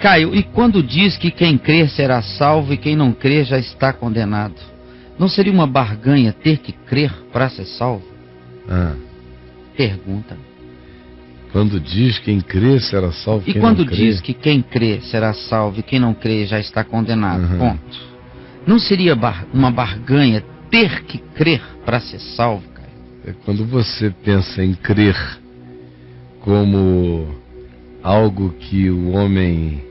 Caio, e quando diz que quem crer será salvo e quem não crer já está condenado, não seria uma barganha ter que crer para ser salvo? Pergunta. Quando diz quem crer será salvo, e quem quando não crer? diz que quem crer será salvo e quem não crer já está condenado, ponto. Não seria uma barganha ter que crer para ser salvo, Caio? É quando você pensa em crer como algo que o homem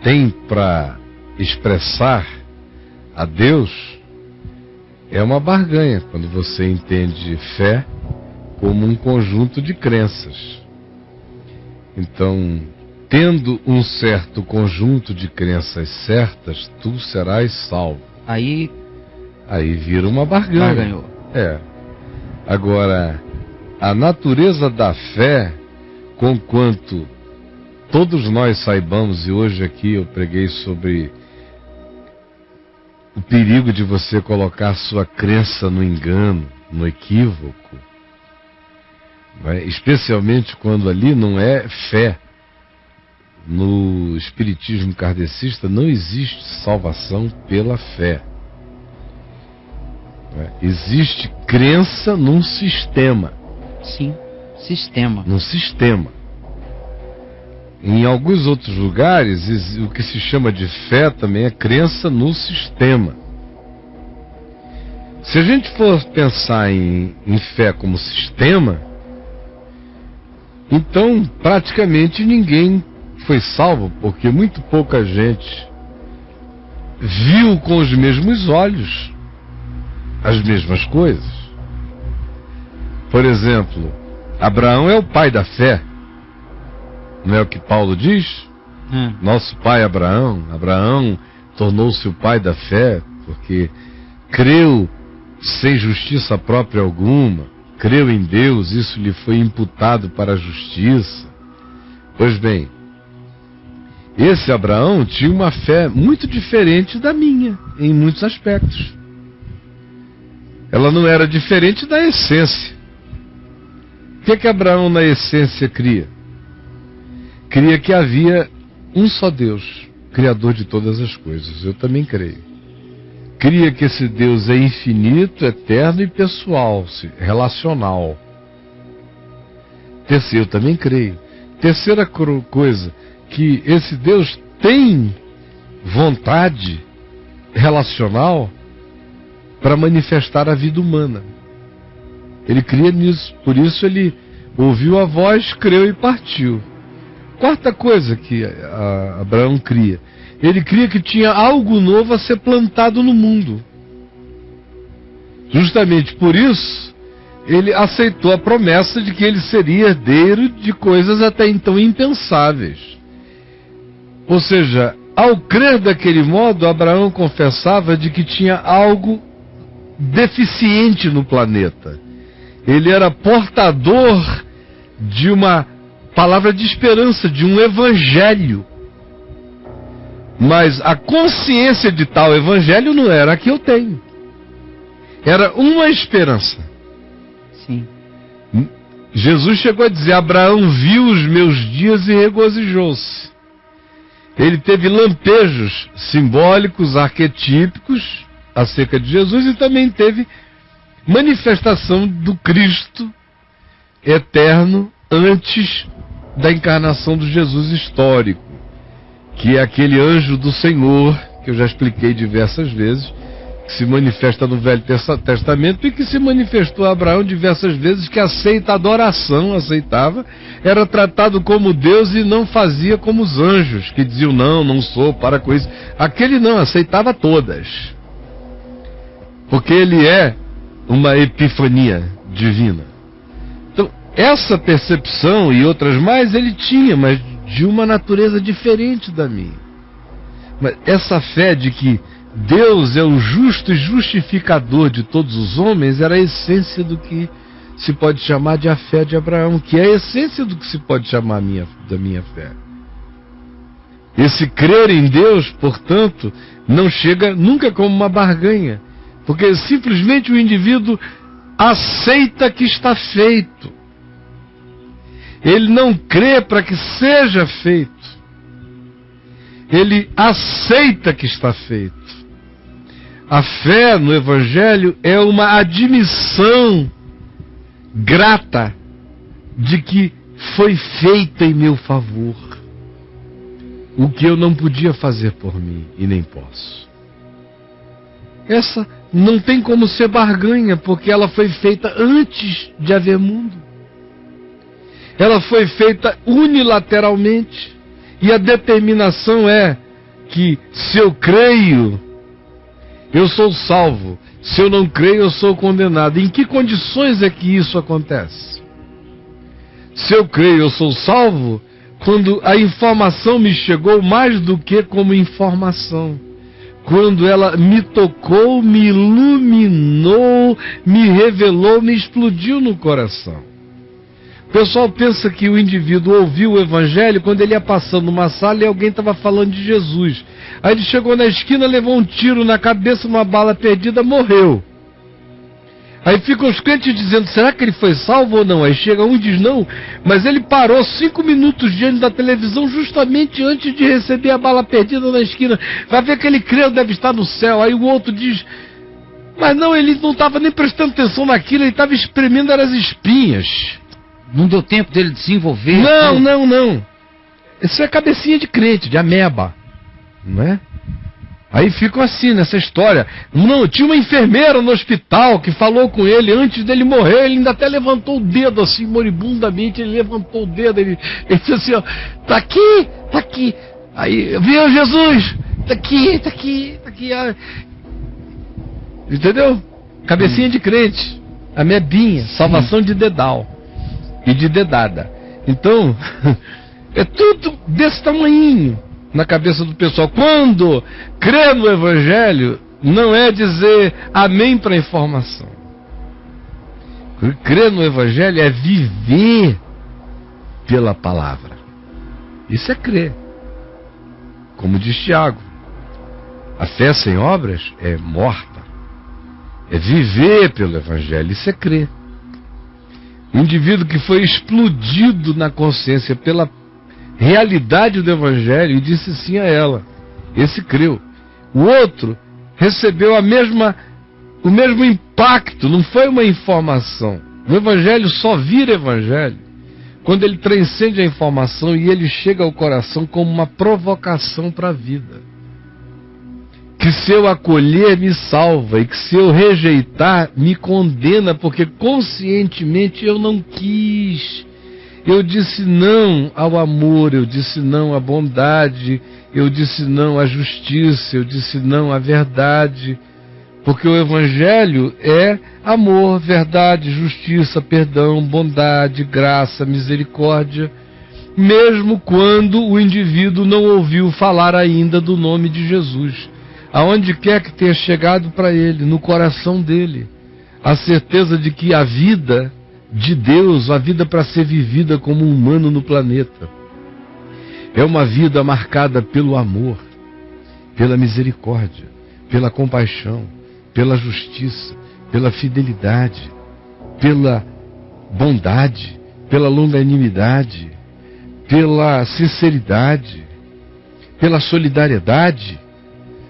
tem para expressar a Deus, é uma barganha. Quando você entende fé como um conjunto de crenças. Então, tendo um certo conjunto de crenças certas, tu serás salvo. Aí vira uma barganha. Barganhou. Agora, a natureza da fé, conquanto todos nós saibamos, e hoje aqui eu preguei sobre o perigo de você colocar sua crença no engano, no equívoco, especialmente quando ali não é fé. No espiritismo kardecista não existe salvação pela fé. Existe crença num sistema. Sim, sistema. Num sistema. Em alguns outros lugares, o que se chama de fé também é crença no sistema. Se a gente for pensar em fé como sistema, então praticamente ninguém foi salvo, porque muito pouca gente viu com os mesmos olhos as mesmas coisas. Por exemplo, Abraão é o pai da fé. Não é o que Paulo diz? Nosso pai Abraão tornou-se o pai da fé, porque creu sem justiça própria alguma, creu em Deus, isso lhe foi imputado para a justiça. Pois bem, esse Abraão tinha uma fé muito diferente da minha, em muitos aspectos. Ela não era diferente da essência. O que Abraão na essência cria? Cria que havia um só Deus, Criador de todas as coisas. Eu também creio. Cria que esse Deus é infinito, eterno e pessoal, relacional. Terceiro, eu também creio. Terceira coisa, que esse Deus tem vontade relacional para manifestar a vida humana. Ele cria nisso, por isso ele ouviu a voz, creu e partiu. Quarta coisa que Abraão cria, ele cria que tinha algo novo a ser plantado no mundo. Justamente por isso, ele aceitou a promessa de que ele seria herdeiro de coisas até então impensáveis. Ou seja, ao crer daquele modo, Abraão confessava de que tinha algo deficiente no planeta. Ele era portador de uma palavra de esperança, de um evangelho. Mas a consciência de tal evangelho não era a que eu tenho. Era uma esperança. Sim. Jesus chegou a dizer: Abraão viu os meus dias e regozijou-se. Ele teve lampejos simbólicos, arquetípicos acerca de Jesus, e também teve manifestação do Cristo eterno antes da encarnação do Jesus histórico, que é aquele anjo do Senhor, que eu já expliquei diversas vezes, que se manifesta no Velho Testamento e que se manifestou a Abraão diversas vezes, que aceita a adoração, aceitava, era tratado como Deus e não fazia como os anjos, que diziam: não sou, para com isso. Aquele não, aceitava todas, porque ele é uma epifania divina. Então, essa percepção e outras mais ele tinha, mas de uma natureza diferente da minha. Mas essa fé de que Deus é o justo e justificador de todos os homens era a essência do que se pode chamar de a fé de Abraão, que é a essência do que se pode chamar da minha fé. Esse crer em Deus, portanto, não chega nunca como uma barganha, porque simplesmente o indivíduo aceita que está feito. Ele não crê para que seja feito. Ele aceita que está feito. A fé no Evangelho é uma admissão grata de que foi feita em meu favor o que eu não podia fazer por mim e nem posso. Essa não tem como ser barganha, porque ela foi feita antes de haver mundo. Ela foi feita unilateralmente. E a determinação é que se eu creio, eu sou salvo. Se eu não creio, eu sou condenado. Em que condições é que isso acontece? Se eu creio, eu sou salvo quando a informação me chegou mais do que como informação. Quando ela me tocou, me iluminou, me revelou, me explodiu no coração. O pessoal pensa que o indivíduo ouviu o Evangelho quando ele ia passando numa sala e alguém estava falando de Jesus. Aí ele chegou na esquina, levou um tiro na cabeça, uma bala perdida, morreu. Aí ficam os crentes dizendo, será que ele foi salvo ou não? Aí chega um e diz, não, mas ele parou 5 minutos diante da televisão justamente antes de receber a bala perdida na esquina. Vai ver que ele creu, deve estar no céu. Aí o outro diz, mas não, ele não estava nem prestando atenção naquilo, ele estava espremendo as espinhas. Não deu tempo dele desenvolver. Não. Isso é cabecinha de crente, de ameba. Não é? Aí ficam assim nessa história. Não, tinha uma enfermeira no hospital que falou com ele antes dele morrer. Ele ainda até levantou o dedo assim, moribundamente. Ele levantou o dedo. Ele disse assim, ó, tá aqui. Aí, viu Jesus? Tá aqui. Ó. Entendeu? Cabecinha de crente. Amebinha, salvação de dedal. E de dedada. Então, é tudo desse tamanhinho na cabeça do pessoal. Quando crê no Evangelho, não é dizer amém para a informação. Crer no Evangelho é viver pela palavra. Isso é crer. Como diz Tiago, a fé sem obras é morta. É viver pelo Evangelho. Isso é crer. O indivíduo que foi explodido na consciência pela realidade do Evangelho e disse sim a ela, esse creu. O outro recebeu o mesmo impacto, não foi uma informação. O Evangelho só vira Evangelho quando ele transcende a informação e ele chega ao coração como uma provocação para a vida. Que se eu acolher, me salva, e que se eu rejeitar, me condena, porque conscientemente eu não quis. Eu disse não ao amor, eu disse não à bondade, eu disse não à justiça, eu disse não à verdade, porque o Evangelho é amor, verdade, justiça, perdão, bondade, graça, misericórdia, mesmo quando o indivíduo não ouviu falar ainda do nome de Jesus. Aonde quer que tenha chegado para ele, no coração dele, a certeza de que a vida de Deus, a vida para ser vivida como humano no planeta, é uma vida marcada pelo amor, pela misericórdia, pela compaixão, pela justiça, pela fidelidade, pela bondade, pela longanimidade, pela sinceridade, pela solidariedade.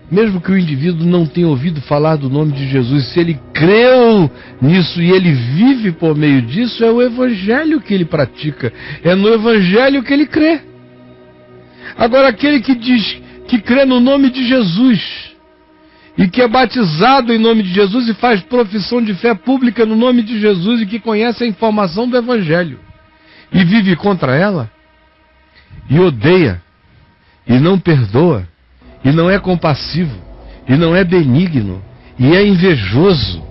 Mesmo que o indivíduo não tenha ouvido falar do nome de Jesus, se ele creu nisso e ele vive por meio disso, é o Evangelho que ele pratica, é no Evangelho que ele crê. Agora, aquele que diz que crê no nome de Jesus e que é batizado em nome de Jesus e faz profissão de fé pública no nome de Jesus e que conhece a informação do Evangelho e vive contra ela, e odeia, e não perdoa, e não é compassivo, e não é benigno, e é invejoso,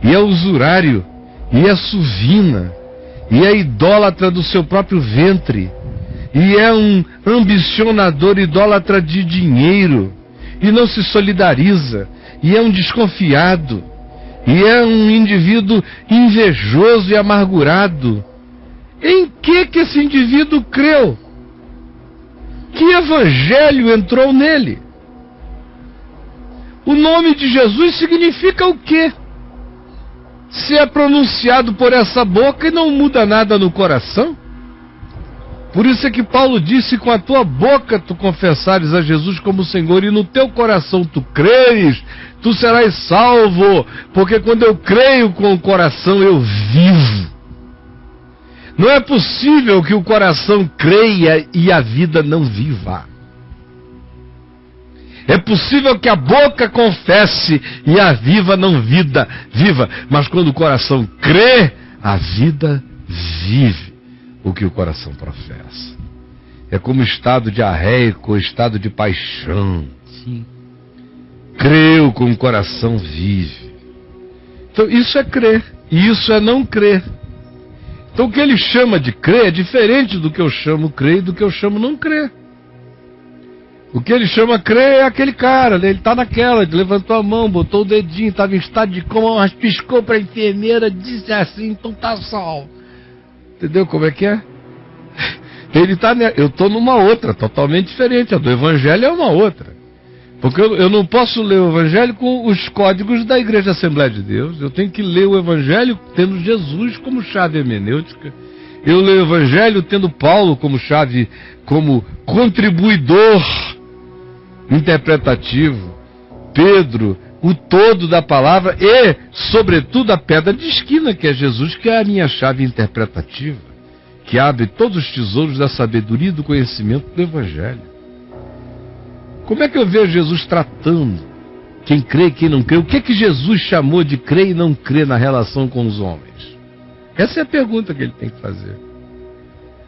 e é usurário, e é suvina, e é idólatra do seu próprio ventre, e é um ambicionador idólatra de dinheiro, e não se solidariza, e é um desconfiado, e é um indivíduo invejoso e amargurado. Em que esse indivíduo creu? Que evangelho entrou nele? O nome de Jesus significa o quê? Se é pronunciado por essa boca e não muda nada no coração? Por isso é que Paulo disse: com a tua boca tu confessares a Jesus como Senhor e no teu coração tu creres, tu serás salvo. Porque quando eu creio com o coração eu vivo. Não é possível que o coração creia e a vida não viva. É possível que a boca confesse e a vida não viva. Mas quando o coração crê, a vida vive o que o coração professa. É como estado diarreico, estado de paixão. Sim. Creu com o coração vive. Então isso é crer, e isso é não crer. Então o que ele chama de crer é diferente do que eu chamo crer e do que eu chamo não crer. O que ele chama crer é aquele cara, né? Ele está naquela, ele levantou a mão, botou o dedinho, estava em estado de coma, mas piscou para a enfermeira, disse assim, então tá salvo. Entendeu como é que é? Ele tá, eu estou numa outra, totalmente diferente. A do Evangelho é uma outra. Porque eu não posso ler o Evangelho com os códigos da Igreja Assembleia de Deus. Eu tenho que ler o Evangelho tendo Jesus como chave hermenêutica. Eu leio o Evangelho tendo Paulo como chave, como contribuidor interpretativo. Pedro, o todo da palavra e, sobretudo, a pedra de esquina, que é Jesus, que é a minha chave interpretativa, que abre todos os tesouros da sabedoria e do conhecimento do Evangelho. Como é que eu vejo Jesus tratando quem crê e quem não crê? O que é que Jesus chamou de crer e não crer na relação com os homens? Essa é a pergunta que ele tem que fazer.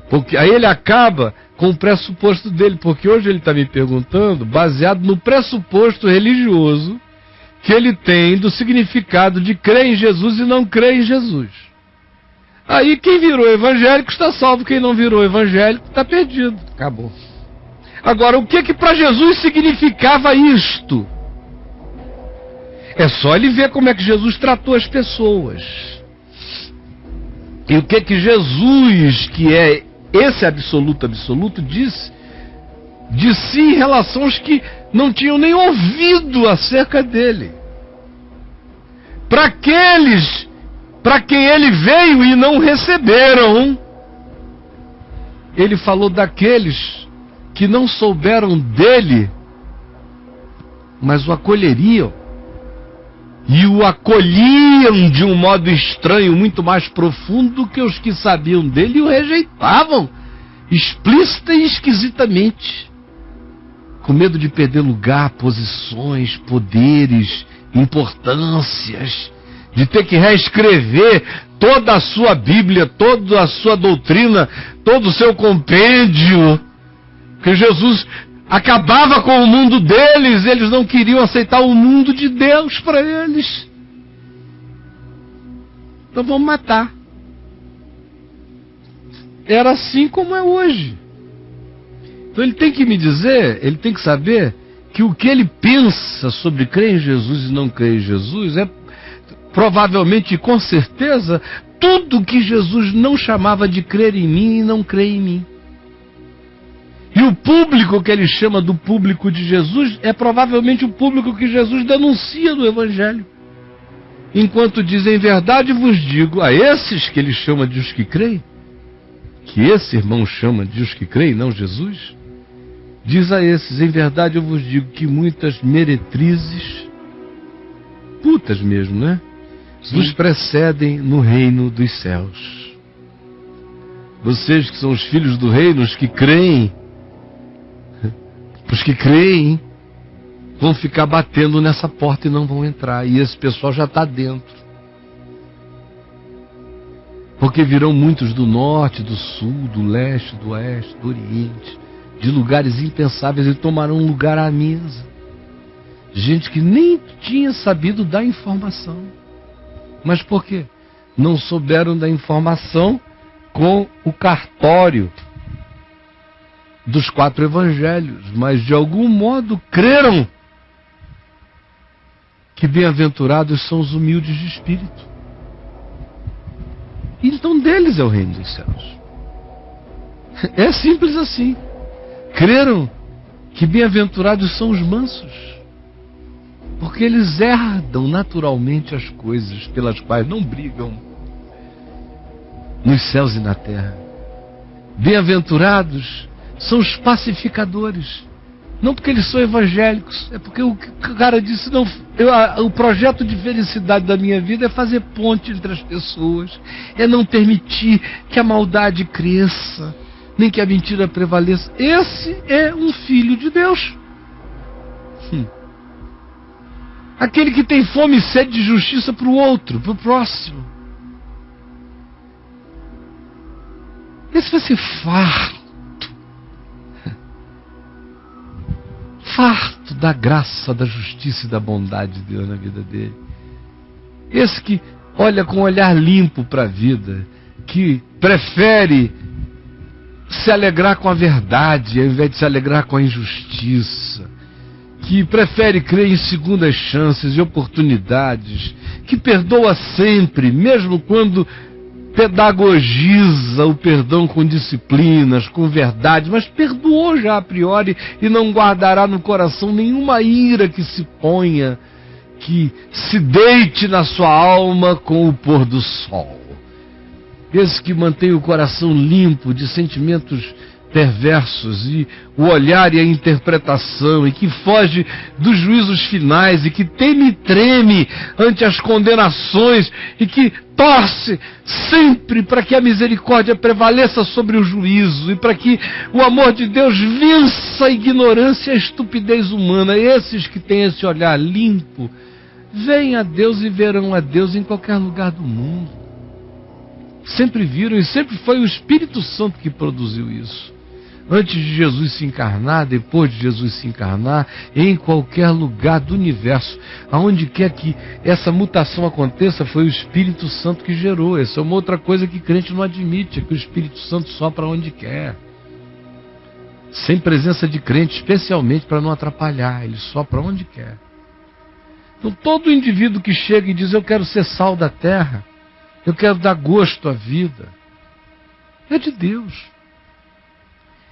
Porque aí ele acaba com o pressuposto dele, porque hoje ele está me perguntando baseado no pressuposto religioso que ele tem do significado de crer em Jesus e não crer em Jesus. Aí quem virou evangélico está salvo, quem não virou evangélico está perdido. Acabou. Agora, o que para Jesus significava isto? É só ele ver como é que Jesus tratou as pessoas. E o que Jesus, que é esse absoluto, disse de si em relação aos que não tinham nem ouvido acerca dele. Para aqueles para quem ele veio e não receberam, ele falou daqueles que não souberam dele, mas o acolheriam. E o acolhiam de um modo estranho, muito mais profundo do que os que sabiam dele e o rejeitavam, explícita e esquisitamente, com medo de perder lugar, posições, poderes, importâncias, de ter que reescrever toda a sua Bíblia, toda a sua doutrina, todo o seu compêndio, porque Jesus acabava com o mundo deles, eles não queriam aceitar o mundo de Deus para eles. Então vamos matar. Era assim como é hoje. Então ele tem que me dizer, ele tem que saber que o que ele pensa sobre crer em Jesus e não crer em Jesus é provavelmente e com certeza tudo que Jesus não chamava de crer em mim e não crer em mim. E o público que ele chama do público de Jesus é provavelmente o público que Jesus denuncia no Evangelho. Enquanto diz, em verdade vos digo, a esses que ele chama de os que creem, que esse irmão chama de os que creem, não Jesus, diz a esses, em verdade eu vos digo que muitas meretrizes, putas mesmo, né? Vos precedem no reino dos céus. Vocês que são os filhos do reino, os que creem, vão ficar batendo nessa porta e não vão entrar. E esse pessoal já está dentro. Porque virão muitos do norte, do sul, do leste, do oeste, do oriente, de lugares impensáveis, e tomarão lugar à mesa. Gente que nem tinha sabido dar informação. Mas por quê? Não souberam da informação com o cartório dos 4 evangelhos, mas de algum modo creram que bem-aventurados são os humildes de espírito. Então deles é o reino dos céus. É simples assim. Creram que bem-aventurados são os mansos, porque eles herdam naturalmente as coisas pelas quais não brigam nos céus e na terra. bem-aventurados são os pacificadores. Não porque eles são evangélicos, é porque o cara disse, não, o projeto de felicidade da minha vida é fazer ponte entre as pessoas, é não permitir que a maldade cresça, nem que a mentira prevaleça. Esse é um filho de Deus. Aquele que tem fome e sede de justiça para o outro, para o próximo. Esse vai ser farto da graça, da justiça e da bondade de Deus na vida dele. Esse que olha com um olhar limpo para a vida, que prefere se alegrar com a verdade ao invés de se alegrar com a injustiça, que prefere crer em segundas chances e oportunidades, que perdoa sempre, mesmo quando pedagogiza o perdão com disciplinas, com verdade, mas perdoou já a priori e não guardará no coração nenhuma ira que se ponha, que se deite na sua alma com o pôr do sol. Esse que mantém o coração limpo de sentimentos perversos e o olhar e a interpretação, e que foge dos juízos finais, e que teme e treme ante as condenações, e que torce sempre para que a misericórdia prevaleça sobre o juízo, e para que o amor de Deus vença a ignorância e a estupidez humana. Esses que têm esse olhar limpo, veem a Deus e verão a Deus em qualquer lugar do mundo. Sempre viram, e sempre foi o Espírito Santo que produziu isso. Antes de Jesus se encarnar, depois de Jesus se encarnar, em qualquer lugar do universo, aonde quer que essa mutação aconteça, foi o Espírito Santo que gerou. Essa é uma outra coisa que crente não admite, é que o Espírito Santo sopra onde quer. Sem presença de crente, especialmente para não atrapalhar, ele sopra onde quer. Então todo indivíduo que chega e diz, eu quero ser sal da terra, eu quero dar gosto à vida, é de Deus.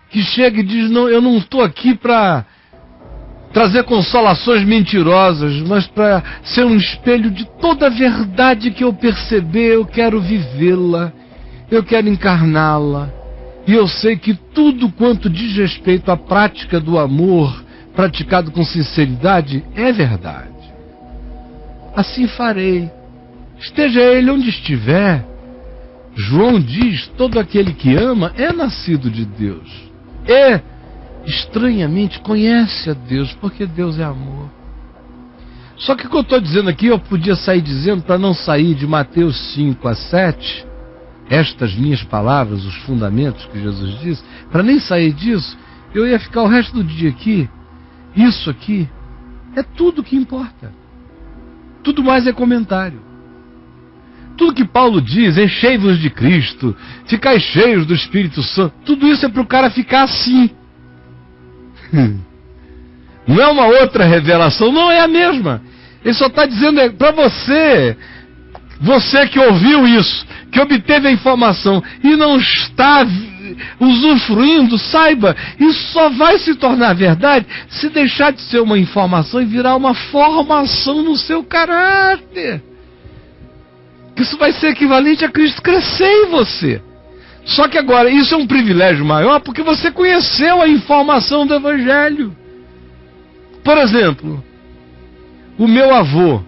Que chega e diz, não, eu não estou aqui para trazer consolações mentirosas, mas para ser um espelho de toda a verdade que eu perceber, eu quero vivê-la, eu quero encarná-la, e eu sei que tudo quanto diz respeito à prática do amor, praticado com sinceridade, é verdade. Assim farei, esteja ele onde estiver. João diz, todo aquele que ama é nascido de Deus. Estranhamente, conhece a Deus, porque Deus é amor. Só que o que eu estou dizendo aqui, eu podia sair dizendo, para não sair de Mateus 5 a 7, estas minhas palavras, os fundamentos que Jesus disse, para nem sair disso, eu ia ficar o resto do dia aqui. Isso aqui é tudo que importa. Tudo mais é comentário. Tudo que Paulo diz, enchei-vos de Cristo, ficai cheios do Espírito Santo, tudo isso é para o cara ficar assim. Não é uma outra revelação, não é a mesma. Ele só está dizendo para você, você que ouviu isso, que obteve a informação e não está usufruindo, saiba, isso só vai se tornar verdade se deixar de ser uma informação e virar uma formação no seu caráter. Isso vai ser equivalente a Cristo crescer em você. Só que agora, isso é um privilégio maior porque você conheceu a informação do Evangelho. Por exemplo, o meu avô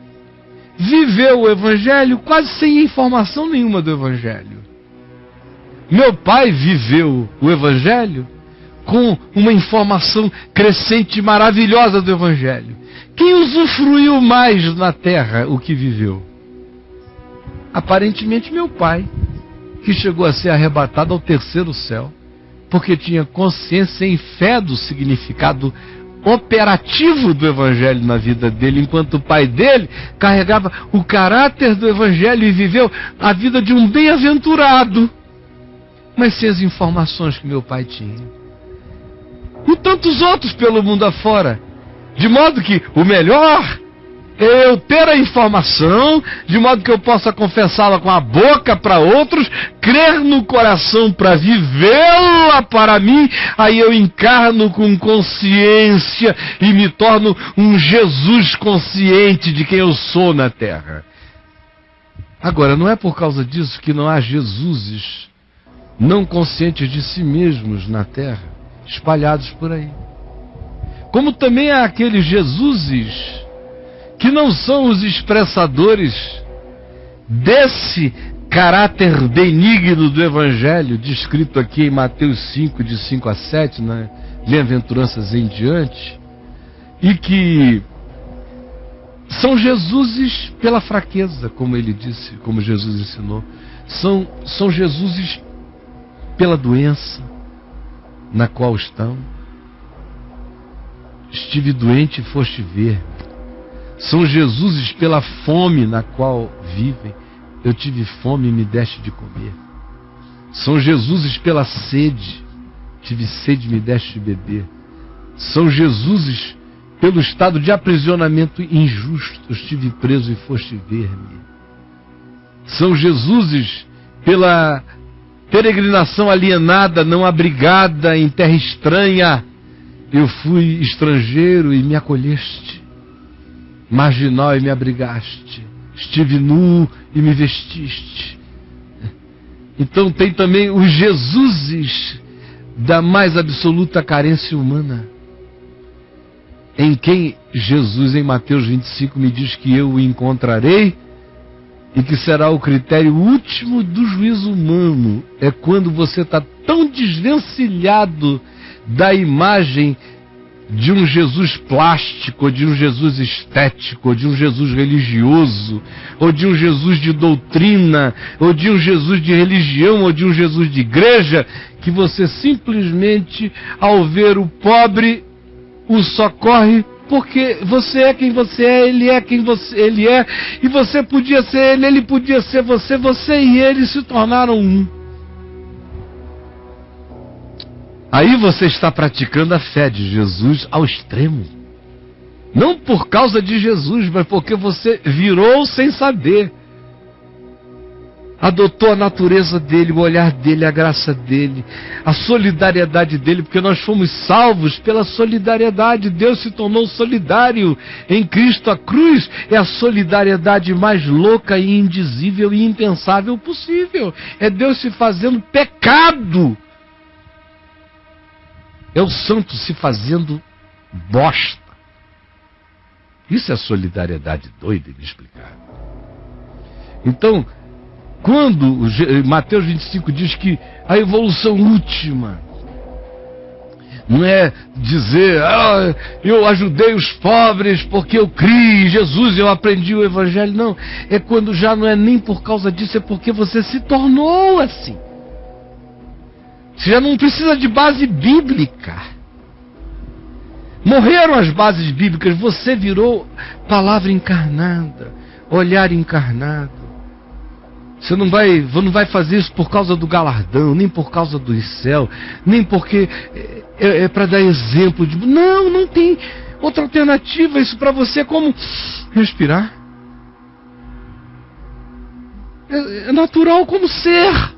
viveu o Evangelho quase sem informação nenhuma do Evangelho. Meu pai viveu o Evangelho com uma informação crescente e maravilhosa do Evangelho. Quem usufruiu mais na terra o que viveu? Aparentemente meu pai, que chegou a ser arrebatado ao terceiro céu, porque tinha consciência e fé do significado operativo do Evangelho na vida dele, enquanto o pai dele carregava o caráter do Evangelho e viveu a vida de um bem-aventurado, mas sem as informações que meu pai tinha. E tantos outros pelo mundo afora, de modo que o melhor é eu ter a informação, de modo que eu possa confessá-la com a boca para outros, crer no coração para vivê-la para mim, aí eu encarno com consciência e me torno um Jesus consciente de quem eu sou na terra. Agora, não é por causa disso que não há Jesuses não conscientes de si mesmos na terra, espalhados por aí. Como também há aqueles Jesuses que não são os expressadores desse caráter benigno do Evangelho, descrito aqui em Mateus 5, de 5 a 7, né? Bem-aventuranças em diante, e que são Jesuses pela fraqueza, como ele disse, como Jesus ensinou. São Jesuses pela doença na qual estão. Estive doente e foste ver. São Jesuses pela fome na qual vivem. Eu tive fome e me deste de comer. São Jesuses pela sede. Tive sede e me deste de beber. São Jesuses pelo estado de aprisionamento injusto. Estive preso e foste ver-me. São Jesuses pela peregrinação alienada, não abrigada, em terra estranha. Eu fui estrangeiro e me acolheste, marginal e me abrigaste, estive nu e me vestiste. Então tem também os Jesuses da mais absoluta carência humana, em quem Jesus, em Mateus 25, me diz que eu o encontrarei e que será o critério último do juízo humano. É quando você está tão desvencilhado da imagem de um Jesus plástico, ou de um Jesus estético, ou de um Jesus religioso, ou de um Jesus de doutrina, ou de um Jesus de religião, ou de um Jesus de igreja, que você simplesmente, ao ver o pobre, o socorre porque você é quem você é, ele é quem ele é, e você podia ser ele podia ser você, você e ele se tornaram um. Aí você está praticando a fé de Jesus ao extremo. Não por causa de Jesus, mas porque você virou sem saber. Adotou a natureza dele, o olhar dele, a graça dele, a solidariedade dele, porque nós fomos salvos pela solidariedade. Deus se tornou solidário em Cristo. A cruz é a solidariedade mais louca e indizível e impensável possível. É Deus se fazendo pecado. É o santo se fazendo bosta. Isso é solidariedade doida, inexplicável. Então, quando Mateus 25 diz que a evolução última não é dizer, eu ajudei os pobres porque eu criei em Jesus, eu aprendi o Evangelho. Não, é quando já não é nem por causa disso, é porque você se tornou assim. Você já não precisa de base bíblica. Morreram as bases bíblicas, você virou palavra encarnada, olhar encarnado. Você não vai fazer isso por causa do galardão, nem por causa do céu, nem porque é para dar exemplo de... Não tem outra alternativa. Isso para você é como respirar. É natural como ser.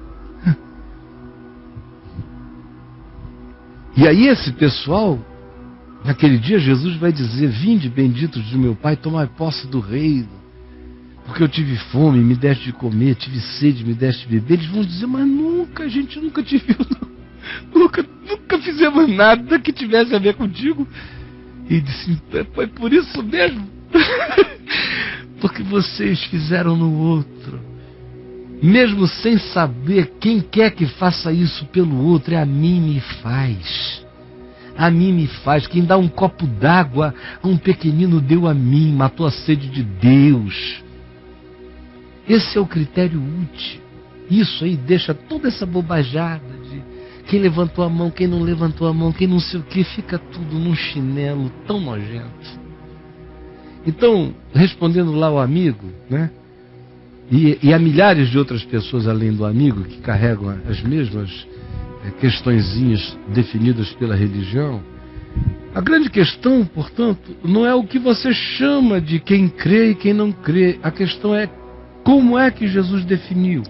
E aí esse pessoal, naquele dia Jesus vai dizer, vinde benditos de meu Pai, tomai posse do reino, porque eu tive fome, me deste de comer, tive sede, me deste de beber. Eles vão dizer, mas a gente nunca te viu, nunca fizemos nada que tivesse a ver contigo. E disse, foi por isso mesmo, porque vocês fizeram no outro. Mesmo sem saber, quem quer que faça isso pelo outro, a mim me faz. A mim me faz. Quem dá um copo d'água a um pequenino deu a mim, matou a sede de Deus. Esse é o critério útil. Isso aí deixa toda essa bobajada de quem levantou a mão, quem não levantou a mão, quem não sei o que, fica tudo num chinelo tão nojento. Então, respondendo lá ao amigo, né? E há milhares de outras pessoas além do amigo que carregam as mesmas questõezinhas definidas pela religião. A grande questão, portanto, não é o que você chama de quem crê e quem não crê. A questão é como é que Jesus definiu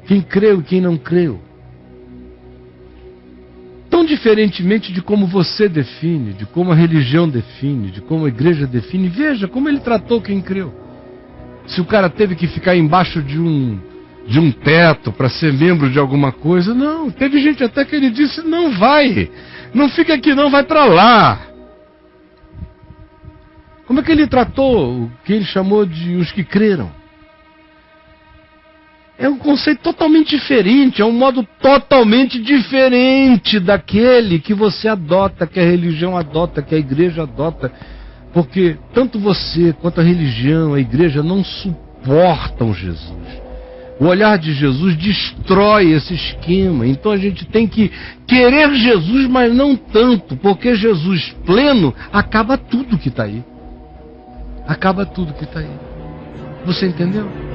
quem creu e quem não creu. Tão diferentemente de como você define, de como a religião define, de como a igreja define. Veja como ele tratou quem creu. Se o cara teve que ficar embaixo de de um teto para ser membro de alguma coisa. Não, teve gente até que ele disse: não vai, não fica aqui não, vai para lá. Como é que ele tratou o que ele chamou de os que creram? É um conceito totalmente diferente, é um modo totalmente diferente daquele que você adota, que a religião adota, que a igreja adota. Porque tanto você quanto a religião, a igreja não suportam Jesus. O olhar de Jesus destrói esse esquema. Então a gente tem que querer Jesus, mas não tanto, porque Jesus pleno acaba tudo que está aí. Acaba tudo que está aí. Você entendeu?